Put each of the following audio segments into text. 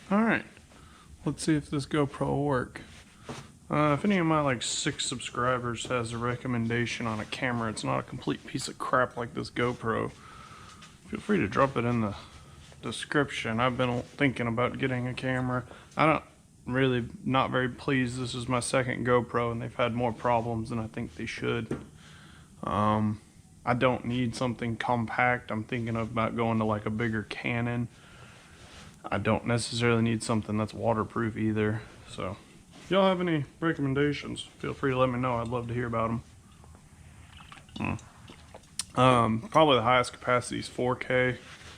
Alright, let's see if this GoPro will work. If any of my like 6 subscribers has a recommendation on a camera, it's not a complete piece of crap like this GoPro, feel free to drop it in the description. I've been thinking about getting a camera. Not very pleased. This is my second GoPro and they've had more problems than I think they should. I don't need something compact. I'm thinking about going to like a bigger Canon. I don't necessarily need something that's waterproof either. So if y'all have any recommendations, feel free to let me know. I'd love to hear about them. Probably the highest capacity is 4K.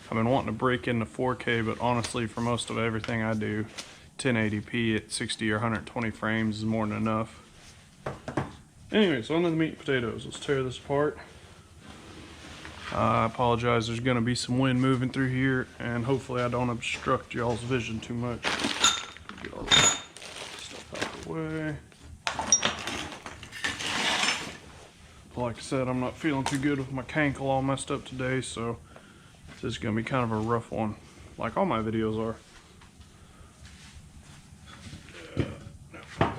I've been wanting to break into 4K, but honestly for most of everything I do, 1080p at 60 or 120 frames is more than enough. Anyway, so on to the meat and potatoes. Let's tear this apart. I apologize, there's going to be some wind moving through here, and hopefully I don't obstruct y'all's vision too much. Get all this stuff out of the way. Like I said, I'm not feeling too good with my cankle all messed up today, so this is going to be kind of a rough one, like all my videos are. I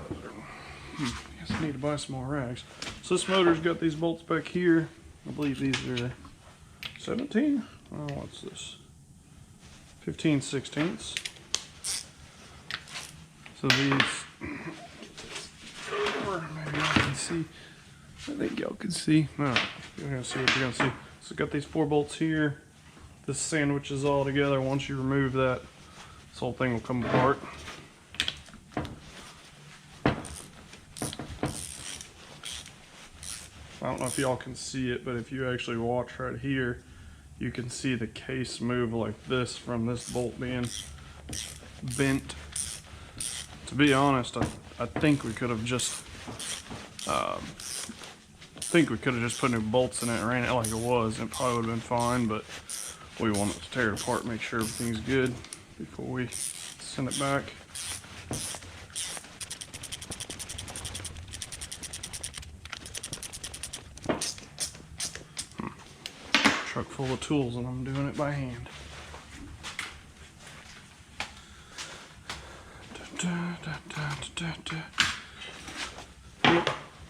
guess I need to buy some more rags. So this motor's got these bolts back here. I believe these are 17? Oh, what's this? 15/16. So these, maybe y'all can see. I think y'all can see. No, you're gonna see what you're gonna see. So got these 4 bolts here. This sandwiches all together. Once you remove that, this whole thing will come apart. I don't know if y'all can see it, but if you actually watch right here, you can see the case move like this from this bolt being bent. To be honest, I think we could have just put new bolts in it and ran it like it was, and it probably would have been fine, but we wanted to tear it apart, make sure everything's good before we send it back. Truck full of tools and I'm doing it by hand.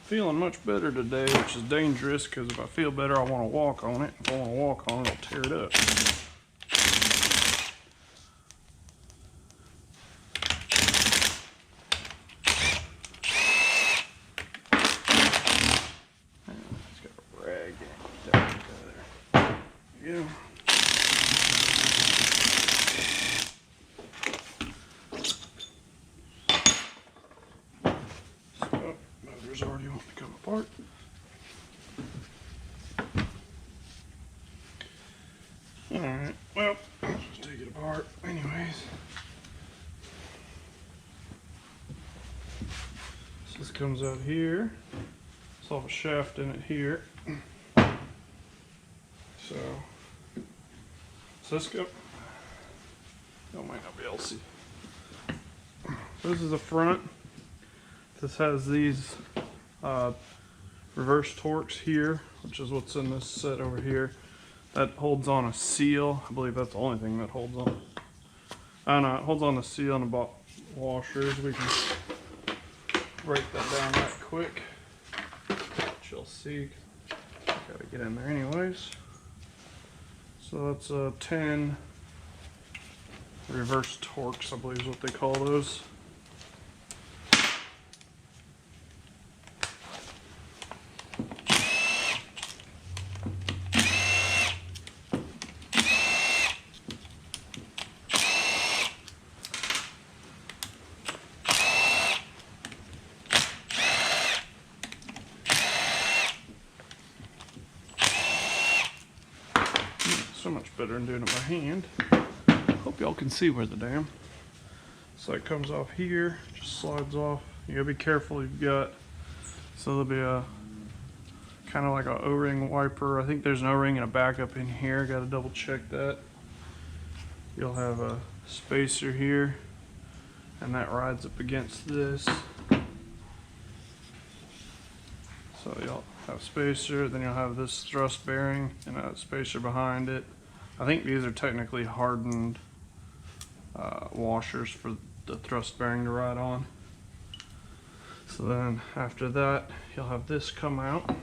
Feeling much better today, which is dangerous because if I feel better, I want to walk on it. If I want to walk on it, I'll tear it up. It's got a rag in it. There you go. Already want to come apart. Alright, well, let's take it apart anyways. So this comes out here. It's off a shaft in it here. So this go. Y'all might not be able to see. This is the front. This has these reverse torques here, which is what's in this set over here. That holds on a seal. I believe that's the only thing that holds on. I don't know, it holds on the seal and the washers. We can break that down right quick. Which you'll see. Gotta get in there anyways. So that's 10 reverse torques, I believe is what they call those. So much better than doing it by hand. Hope y'all can see where the damn. So it comes off here, just slides off. You gotta be careful. You've got, so there'll be a kind of like a O-ring wiper. I think there's an O-ring and a backup in here. Gotta double check that. You'll have a spacer here, and that rides up against this. So you'll have a spacer, then you'll have this thrust bearing and a spacer behind it. I think these are technically hardened washers for the thrust bearing to ride on. So then after that, you'll have this come out,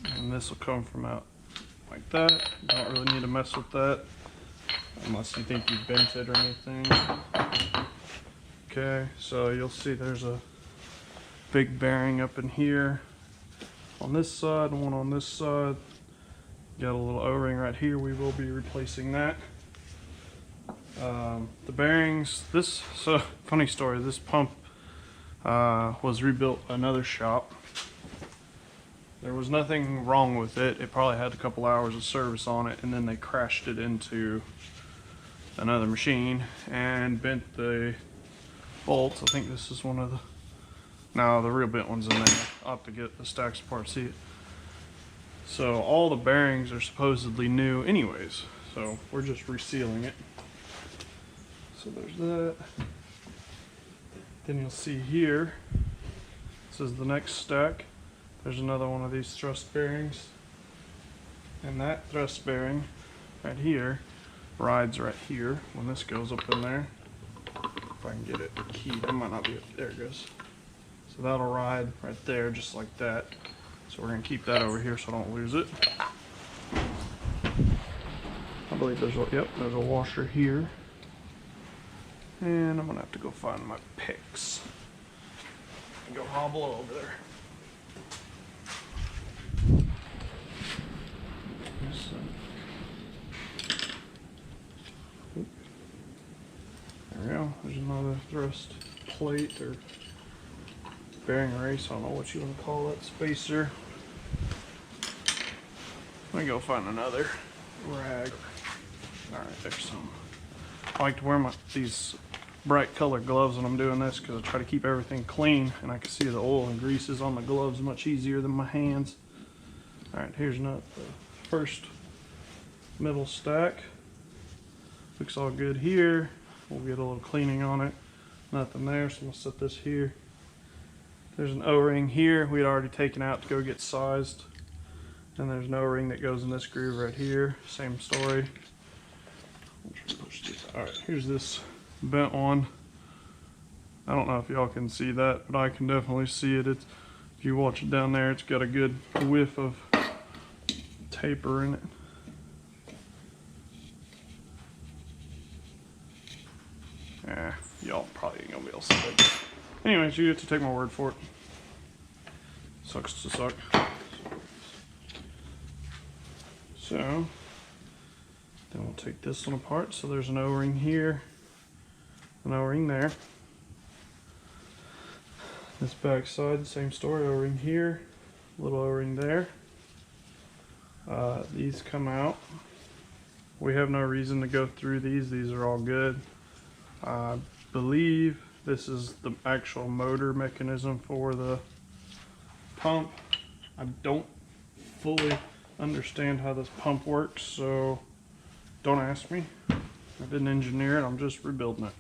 and this will come from out like that. You don't really need to mess with that unless you think you've bent it or anything. Okay, so you'll see there's a big bearing up in here on this side and one on this side. Got a little O-ring right here. We will be replacing that. The bearings, so funny story, this pump was rebuilt by another shop. There was nothing wrong with it. It probably had a couple hours of service on it, and then they crashed it into another machine and bent the bolts. I think this is one of the, no, the real bent one's in there. I'll have to get the stacks apart, see it. So all the bearings are supposedly new anyways, so we're just resealing it. So there's that. Then you'll see here, this is the next stack. There's another one of these thrust bearings. And that thrust bearing right here rides right here when this goes up in there. If I can get it keyed, it might not be, there it goes. So that'll ride right there just like that. So we're gonna keep that over here so I don't lose it. I believe there's a washer here. And I'm gonna have to go find my picks and go hobble over there. There we go. There's another thrust plate or bearing race. I don't know what you want to call that. Spacer. Let me go find another rag. Alright, there's some. I like to wear these bright colored gloves when I'm doing this because I try to keep everything clean, and I can see the oil and greases on the gloves much easier than my hands. Alright, here's the first middle stack. Looks all good here. We'll get a little cleaning on it. Nothing there, so I'm gonna set this here. There's an O-ring here we'd already taken out to go get sized. And there's an O-ring that goes in this groove right here. Same story. Alright, here's this bent one. I don't know if y'all can see that, but I can definitely see it. If you watch it down there, it's got a good whiff of taper in it. Yeah, y'all probably ain't gonna be able to see it. Anyways, you have to take my word for it. Sucks to suck. So, then we'll take this one apart. So there's an O-ring here, an O-ring there. This back side, same story, O-ring here, little O-ring there. These come out. We have no reason to go through these. These are all good. I believe this is the actual motor mechanism for the pump. I don't fully understand how this pump works, so don't ask me. I didn't engineer it, I'm just rebuilding it.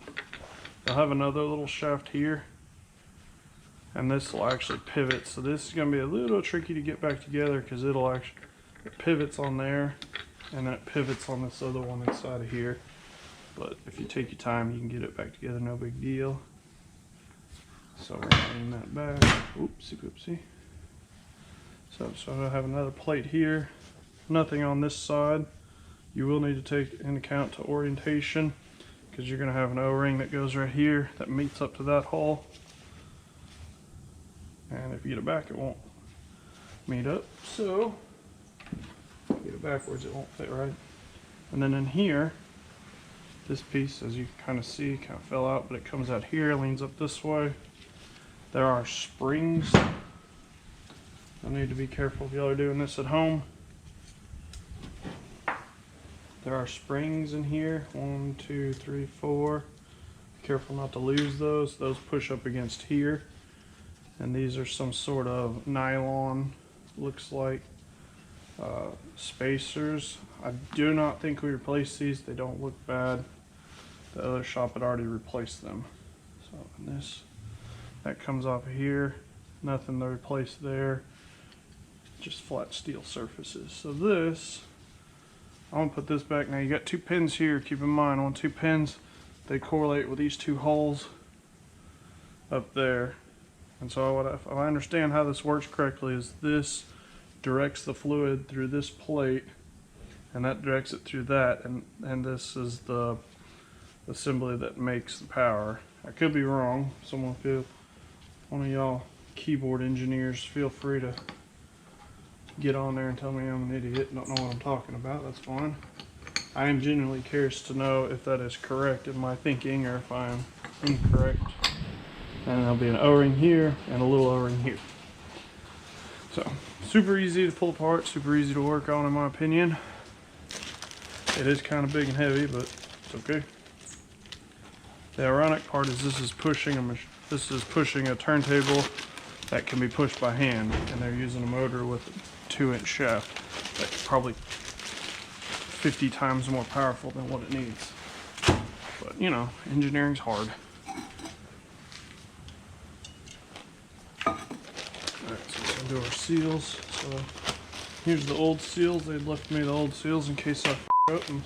I'll have another little shaft here, and this will actually pivot. So this is going to be a little tricky to get back together because it pivots on there, and then it pivots on this other one inside of here. But if you take your time, you can get it back together, no big deal. So we're laying that back. Oopsie poopsie. So I have another plate here. Nothing on this side. You will need to take into account to orientation because you're going to have an O-ring that goes right here that meets up to that hole. And if you get it back, it won't meet up. So if you get it backwards, it won't fit right. And then in here, this piece, as you can kind of see, kind of fell out, but it comes out here, leans up this way. There are springs. I need to be careful if y'all are doing this at home. There are springs in here, 1, 2, 3, 4. Be careful not to lose those. Those push up against here. And these are some sort of nylon, looks like, spacers. I do not think we replaced these. They don't look bad. The other shop had already replaced them. So that comes off of here. Nothing to replace there. Just flat steel surfaces. So this, I'm gonna put this back. Now you got 2 pins here. Keep in mind, on 2 pins, they correlate with these 2 holes up there. And so if I understand how this works correctly, is this directs the fluid through this plate, and that directs it through that, and this is the assembly that makes the power. I could be wrong. One of y'all keyboard engineers, feel free to get on there and tell me I'm an idiot and don't know what I'm talking about. That's fine. I am genuinely curious to know if that is correct in my thinking or if I am incorrect. And there'll be an O-ring here and a little O-ring here. So, super easy to pull apart, super easy to work on in my opinion. It is kind of big and heavy, but it's okay. The ironic part is this is pushing a turntable that can be pushed by hand, and they're using a motor with a 2-inch shaft that's probably 50 times more powerful than what it needs. But you know, engineering's hard. Alright, so we're gonna do our seals. So here's the old seals. They left me the old seals in case I f up and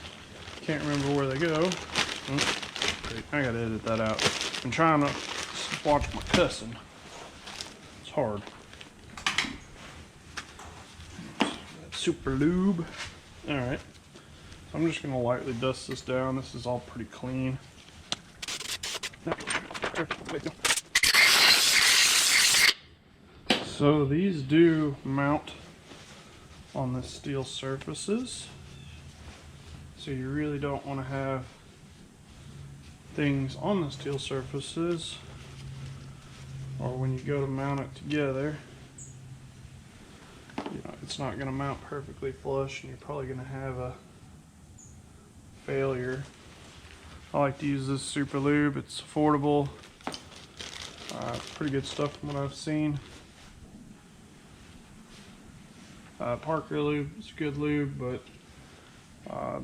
can't remember where they go. Great. I gotta edit that out. I'm trying to watch my cussing. It's hard. Super lube. Alright. I'm just gonna lightly dust this down. This is all pretty clean. So these do mount on the steel surfaces. So you really don't want to have things on the steel surfaces, or when you go to mount it together, you know, it's not going to mount perfectly flush and you're probably going to have a failure. I like to use this Super Lube. It's affordable. Pretty good stuff from what I've seen. Parker Lube is good lube, but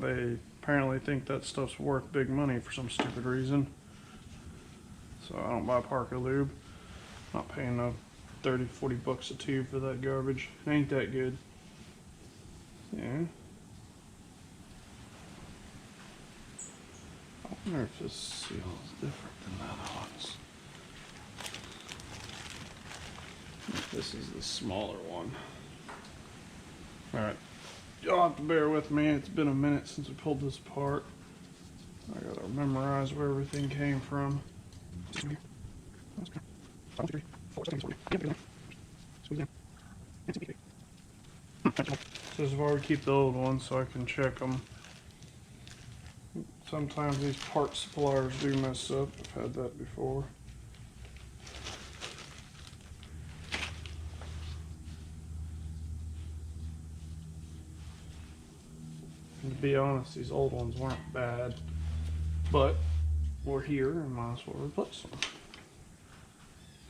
they apparently think that stuff's worth big money for some stupid reason. So I don't buy Parker Lube. I'm not paying no 30-40 bucks a tube for that garbage. It ain't that good. Yeah. I wonder if this seal is different than the other ones. This is the smaller one. Alright, y'all have to bear with me. It's been a minute since we pulled this apart. I gotta memorize where everything came from. So this is why we keep the old ones, so I can check them. Sometimes these part suppliers do mess up. I've had that before. And to be honest, these old ones weren't bad, but we're here and might as well replace them.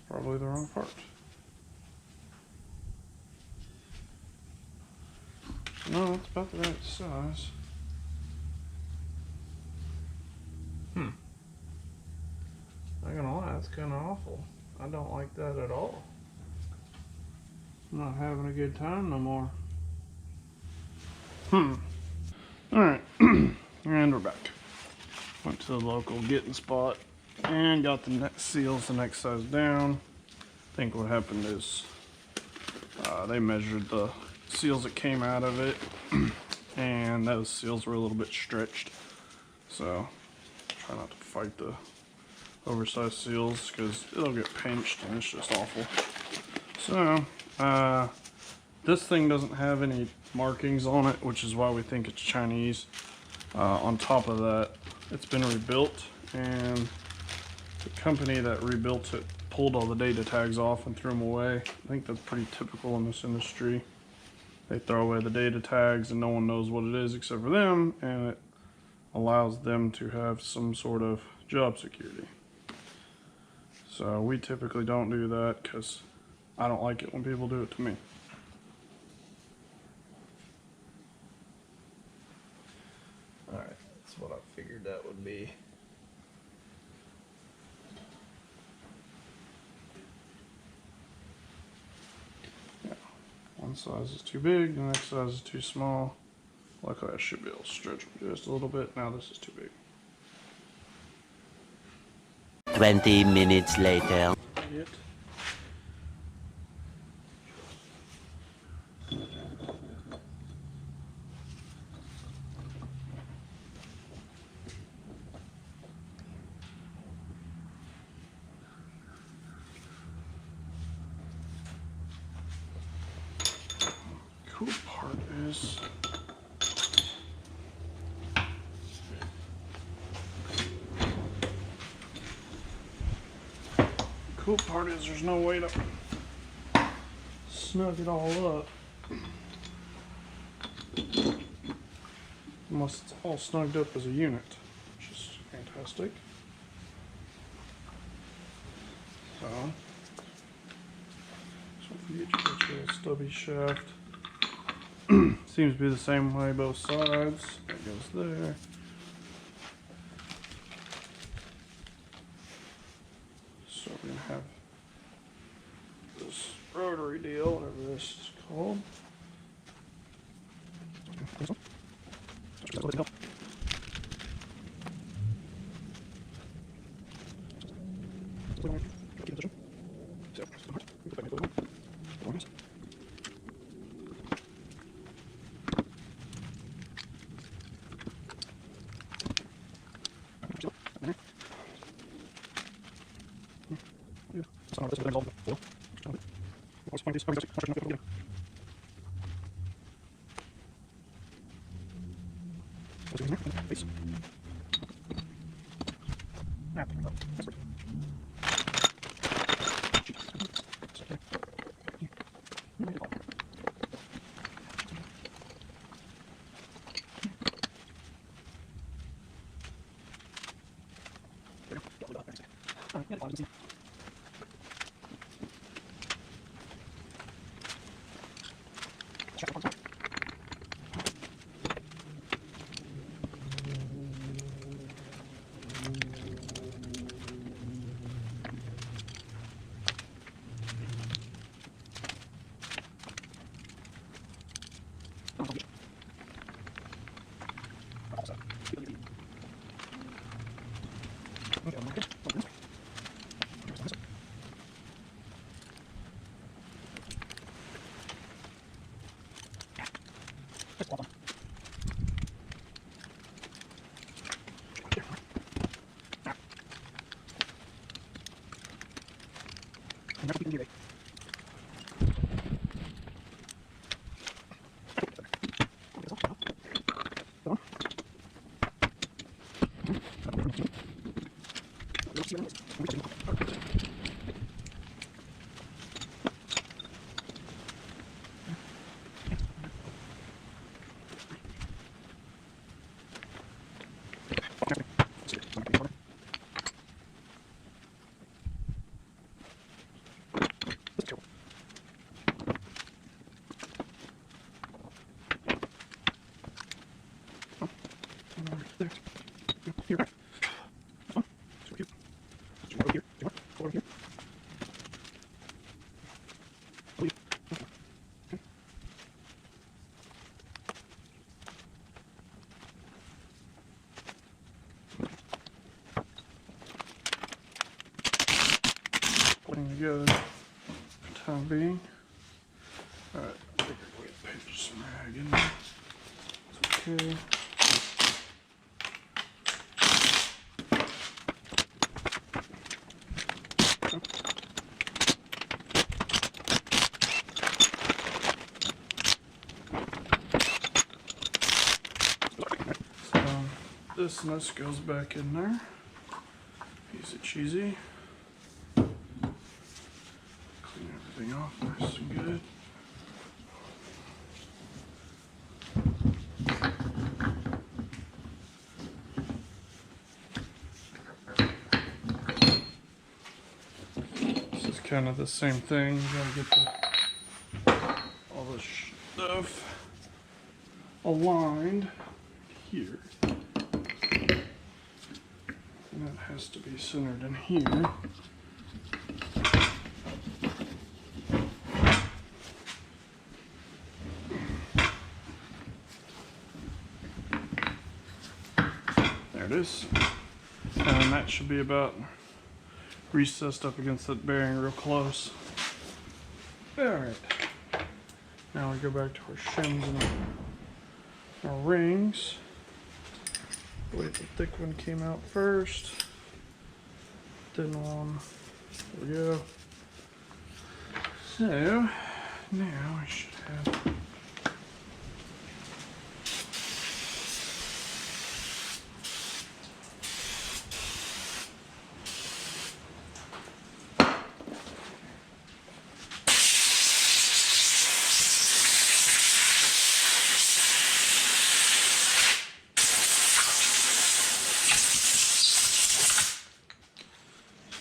Probably the wrong part. No, it's about the right size. Not gonna lie, that's kind of awful. I don't like that at all. I'm not having a good time no more. Alright, and we're back. Went to the local getting spot and got the seals the next size down. I think what happened is they measured the seals that came out of it and those seals were a little bit stretched. So try not to fight the oversized seals because it'll get pinched and it's just awful. So this thing doesn't have any markings on it, which is why we think it's Chinese. On top of that, it's been rebuilt, and the company that rebuilt it pulled all the data tags off and threw them away. I think that's pretty typical in this industry. They throw away the data tags and no one knows what it is except for them, and it allows them to have some sort of job security. So we typically don't do that because I don't like it when people do it to me. Alright, that's what I figured that would be. Yeah, one size is too big, the next size is too small. Luckily I should be able to stretch it just a little bit. Now this is too big. 20 minutes later. Idiot. Cool part is there's no way to snug it all up unless it's all snugged up as a unit, which is fantastic. So you get your stubby shaft. Seems to be the same way both sides. That goes there. So we're gonna have this rotary deal, whatever this is called. Together for the time being. Alright, I think we're going to paper snag in there. It's okay. So this and this goes back in there. Easy cheesy. Everything off nice and good. This is kind of the same thing. You gotta get all this stuff aligned here. And that has to be centered in here. is. And that should be about recessed up against that bearing real close. Alright. Now we go back to our shims and our rings. Wait, the thick one came out first. Thin one. There we go. So, now I should have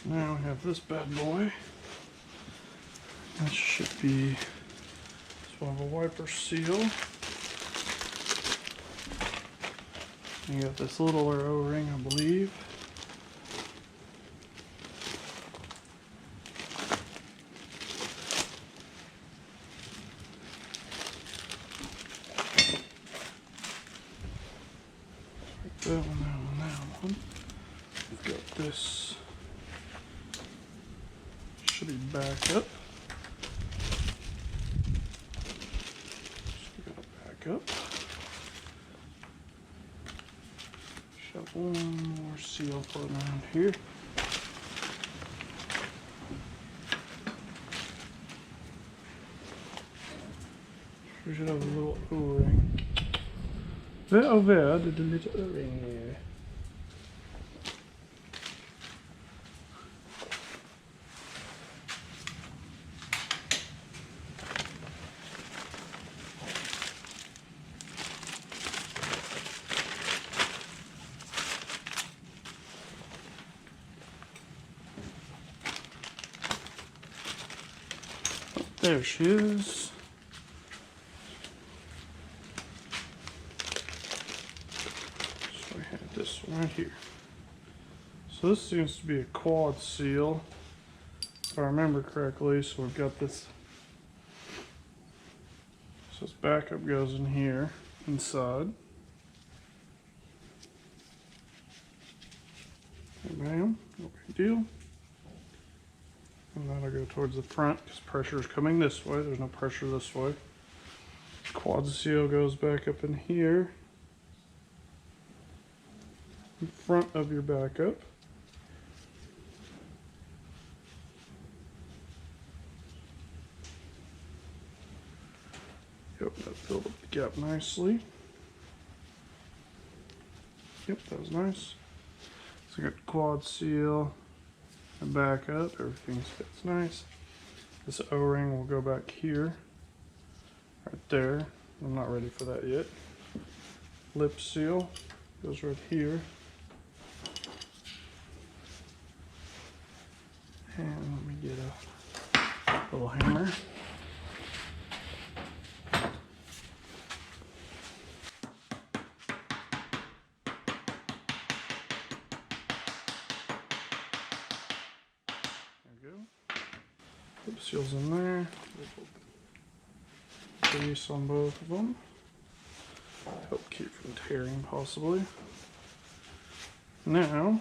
now we have this bad boy. That should be, this will have a wiper seal. You got this little O-ring, I believe. That one, that one, that one. We've got this. Should be back up. Up. Shove one more seal floating around here. We should have a little O-ring. Where did the little O-ring here? There she is. So I have this one right here. So this seems to be a quad seal, if I remember correctly. So we've got this. So this backup goes in here, inside. And bam, no big deal. And that'll go towards the front because pressure is coming this way. There's no pressure this way. Quad seal goes back up in here, in front of your backup. Yep, that filled up the gap nicely. Yep, that was nice. So I got quad seal. And back up, everything fits nice. This O-ring will go back here, right there. I'm not ready for that yet. Lip seal goes right here. And let me get a little hammer. Lip seals in there. Grease on both of them. Help keep from tearing, possibly. Now,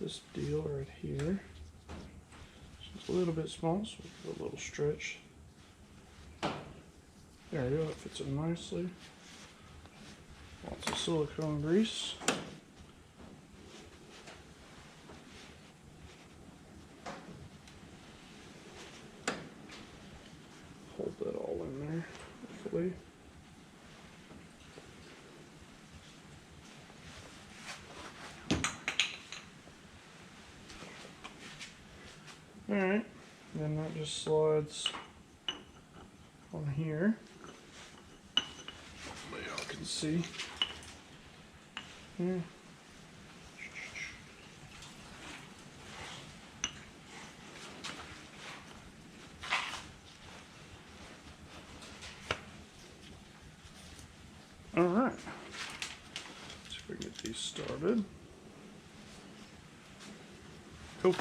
this deal right here. It's a little bit small, so we'll give it a little stretch. There we go. It fits in nicely. Lots of silicone grease. Hold that all in there, hopefully. Alright, then that just slides on here. Hopefully y'all can see. Yeah. Alright, see if we can get these started. Cool.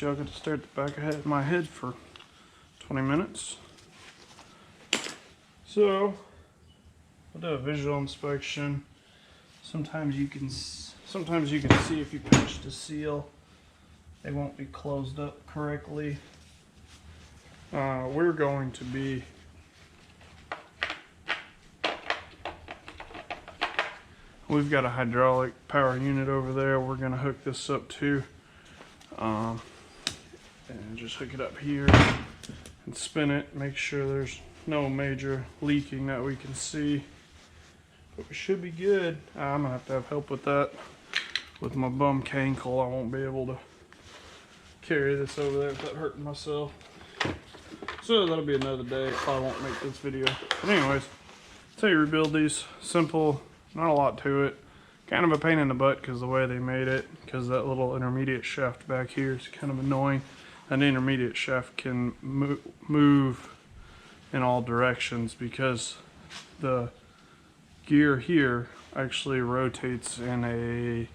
y'all get to stare at the back of my head for 20 minutes. So, we'll do a visual inspection. Sometimes you can see if you pinch the seal, they won't be closed up correctly. We're going to be we've got a hydraulic power unit over there. We're going to hook this up to, and just hook it up here and spin it. Make sure there's no major leaking that we can see. But we should be good. I'm going to have help with that. With my bum cankle, I won't be able to carry this over there without hurting myself. So that'll be another day. Probably won't make this video. But anyways, that's how you rebuild these. Simple, not a lot to it. Kind of a pain in the butt because the way they made it. Because that little intermediate shaft back here is kind of annoying. An intermediate shaft can move in all directions because the gear here actually rotates in a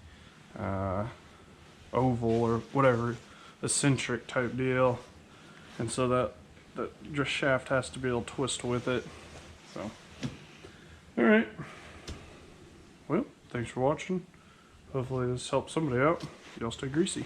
oval or whatever, eccentric type deal, and so that just shaft has to be able to twist with it. So, all right. Well, thanks for watching. Hopefully this helps somebody out. Y'all stay greasy.